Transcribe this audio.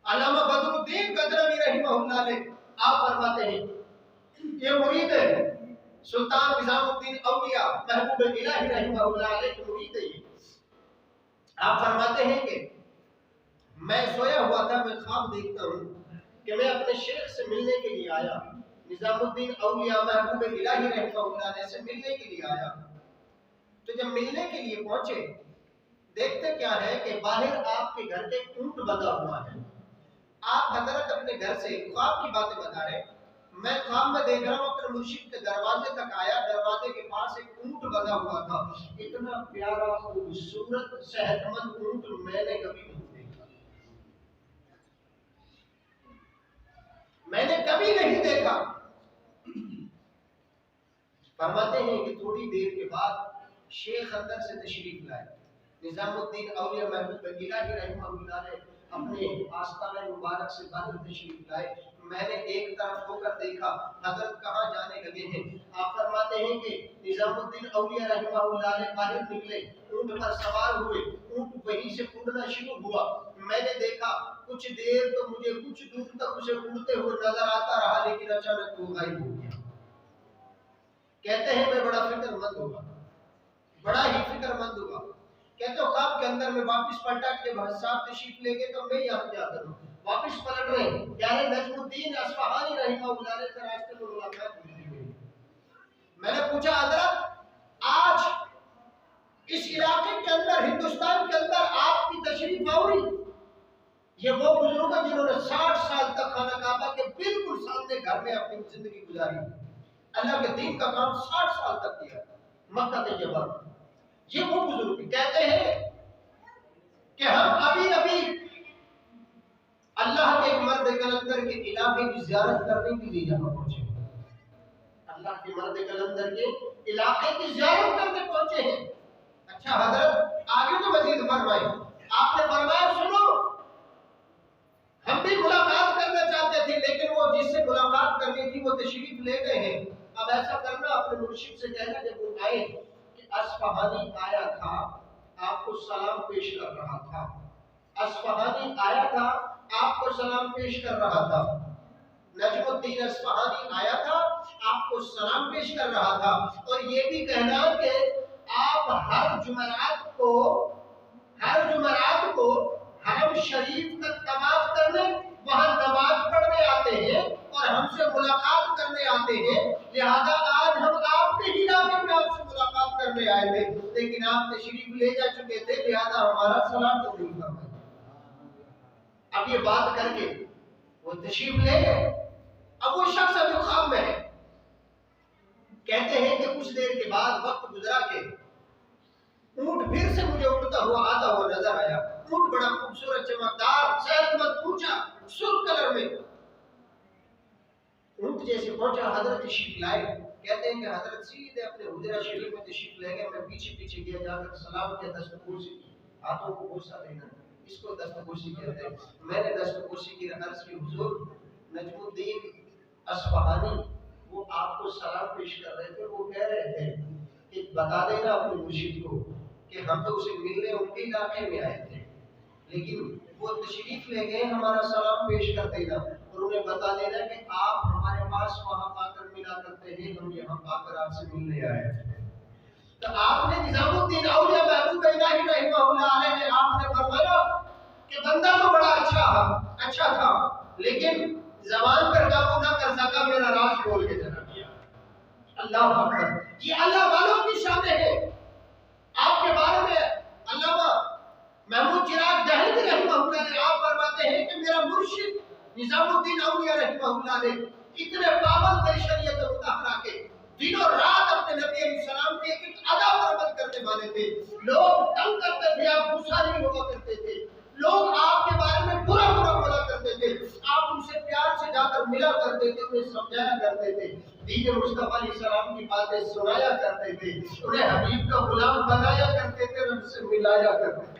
علامہ بدر الدین گدنوی رحمہ اللہ علیہ آپ فرماتے ہیں، یہ مرید ہے سلطان نظام الدین اولیاء محبوب الہی رحمہ اللہ علیہ کی مرید ہے۔ آپ فرماتے ہیں کہ میں سویا ہوا تھا، میں خواب دیکھتا ہوں کہ میں اپنے شیخ سے ملنے کے لیے آیا، نظام الدین اولیاء محبوب الہی رحمہ اللہ علیہ سے ملنے کے لیے آیا۔ تو جب ملنے کے لیے پہنچے، دیکھتے کیا ہے کہ باہر آپ کے گھر کے اونٹ بندھا ہوا ہے۔ آپ حضرت اپنے گھر سے خواب کی باتیں بتا رہے، میں خواب میں دیکھ رہا ہوں اپنے مرشد کے دروازے تک آیا، دروازے کے پاس ایک اونٹ بندھا ہوا تھا۔ اتنا پیارا خوبصورت صحت مند اونٹ میں نے کبھی نہیں دیکھا، میں نے کبھی نہیں دیکھا۔ فرماتے ہیں کہ تھوڑی دیر کے بعد شیخ اندر سے تشریف لائے، نظام الدین اولیاء محبوب الہی رحمہ اللہ علیہ اپنے آستانہ مبارک سے باہر تشریف لائے۔ میں نے ایک طرف ہو کر دیکھا حضرت کہاں جانے لگے ہیں۔ آپ فرماتے ہیں کہ نظام الدین اولیاء رحمہ اللہ علیہ باہر نکلے، اونٹ پر سوار ہوئے، اونٹ وہیں سے اڑنا شروع ہوا۔ میں نے دیکھا کچھ دیر تو مجھے کچھ دور تک اسے اڑتے ہوئے نظر آتا رہا، لیکن اچانک وہ غائب ہو گیا۔ کہتے ہیں میں بڑا فکر مند ہوا، بڑا ہی فکر مند ہوا۔ کہتے ہو خواب کے اندر میں واپس پلٹا کہ بھائی صاحب تشریف لے گئے تو میں یہاں کیا کروں؟ واپس پلٹ رہے یعنی نجم الدین اصفہانی رحمہ اللہ علیہ سے راستے میں ملاقات ہوئی۔ میں نے پوچھا حضرت آج اس علاقے کے اندر، ہندوستان کے اندر آپ کی تشریف آوری؟ یہ وہ بزرگ ہیں جنہوں نے 60 سال تک خانہ کعبہ کے بالکل سامنے گھر میں اپنی زندگی گزاری، اللہ کے دین کا کام 60 سال تک کیا مکہ طیبہ۔ یہ وہ بزرگ کہتے ہیں کہ ہم ابھی اللہ کے مرد کلندر کے علاقے کی زیارت کرنے کے لیے یہاں پہنچے، اللہ کے مرد کلندر کے علاقے کی زیارت کرنے پہنچے ہیں۔ اچھا حضرت آگے تو مزید فرمائے، آپ نے فرمایا سنو ہم بھی ملاقات کرنا چاہتے تھے، لیکن وہ جس سے ملاقات کرنی تھی وہ تشریف لے گئے ہیں۔ اب ایسا کرنا اپنے مرشد سے کہنا جب وہ آئے کہ اصفہانی آیا تھا آپ کو سلام پیش کر رہا تھا، اصفہانی آیا تھا آپ کو سلام پیش کر رہا تھا، نجم الدین اصفہانی آیا تھا آپ کو سلام پیش کر رہا تھا۔ اور یہ بھی کہنا کہ آپ ہر جمعرات کو حرم شریف کا طواف کرنے، وہاں نماز پڑھنے آتے ہیں اور ہم سے ملاقات کرنے آتے ہیں، لہذا آج ہم آپ کے علاقے میں آپ سے ملاقات کرنے آئے تھے، لیکن آپ تشریف لے جا چکے تھے، لہذا ہمارا سلام تو نہیں فرمائے۔ اب یہ بات کر کے وہ تشریف لے گئے۔ اب وہ شخص ابھی خواب میں ہے۔ کہتے ہیں کہ کچھ دیر کے بعد وقت گزرا کے اونٹ پھر سے مجھے اڑتا ہوا آتا ہوا نظر آیا۔ اونٹ بڑا خوبصورت چمکدار صحت مند اونچا سرخ کلر میں۔ اونٹ جیسے پہنچا حضرت تشریف لائے، کہتے ہیں کہ حضرت سیدھے اپنے حجرہ شریف میں تشریف لے گئے۔ میں پیچھے پیچھے گیا، جا کر سلام کیا، دستبوسی کی، ہاتھوں کو بوسہ دینا اس کو دستبوسی کہتے ہیں۔ میں نے دستبوسی کی عرض کی حضور نجم الدین اصفہانی وہ آپ کو سلام پیش کر رہے تھے، وہ کہہ رہے تھے کہ بتا دینا اپنے مرشد کو کہ ہم تو اسے ملنے ان کے علاقے میں آئے تھے، لیکن وہ تشریف لے گئے، ہمارا سلام پیش کر دینا اور انہیں بتا دینا کہ آپ ہمارے پاس وہاں آ کر ملا کرتے ہیں، ہم یہاں آ کر آپ سے ملنے آئے ہیں۔ تو آپ نے نظام الدین اولیاء محبوب الہی رحمہ اللہ علیہ نے آپ نے فرمایا کہ بندہ تو بڑا اچھا تھا، لیکن زبان پر قابو نہ کر سکا، میرا راز کھول کے چلا گیا۔ اللہ اکبر، یہ اللہ والوں کی شان ہے۔ آپ کے بارے میں علامہ محمود چراغ دہلوی رحمہ اللہ نے آپ فرماتے ہیں کہ میرا مرشد نظام الدین اولیاء رحمہ اللہ نے اتنے پابند تھے شریعت مطہرہ کے، دنوں رات اپنے نبی علیہ السلام کے ایک ادا پر عمل کرنے والے تھے۔ لوگ تنگ کرتے تھے، آپ غصہ نہیں ہوا کرتے تھے، لوگ آپ کے بارے میں برا بولا کرتے تھے، آپ ان سے پیار سے جا کر ملا کرتے تھے، انہیں سمجھایا کرتے تھے، دین مصطفیٰ علیہ السلام کی باتیں سنایا کرتے تھے، انہیں حبیب کا غلام بنایا کرتے تھے، ان سے ملایا کرتے تھے۔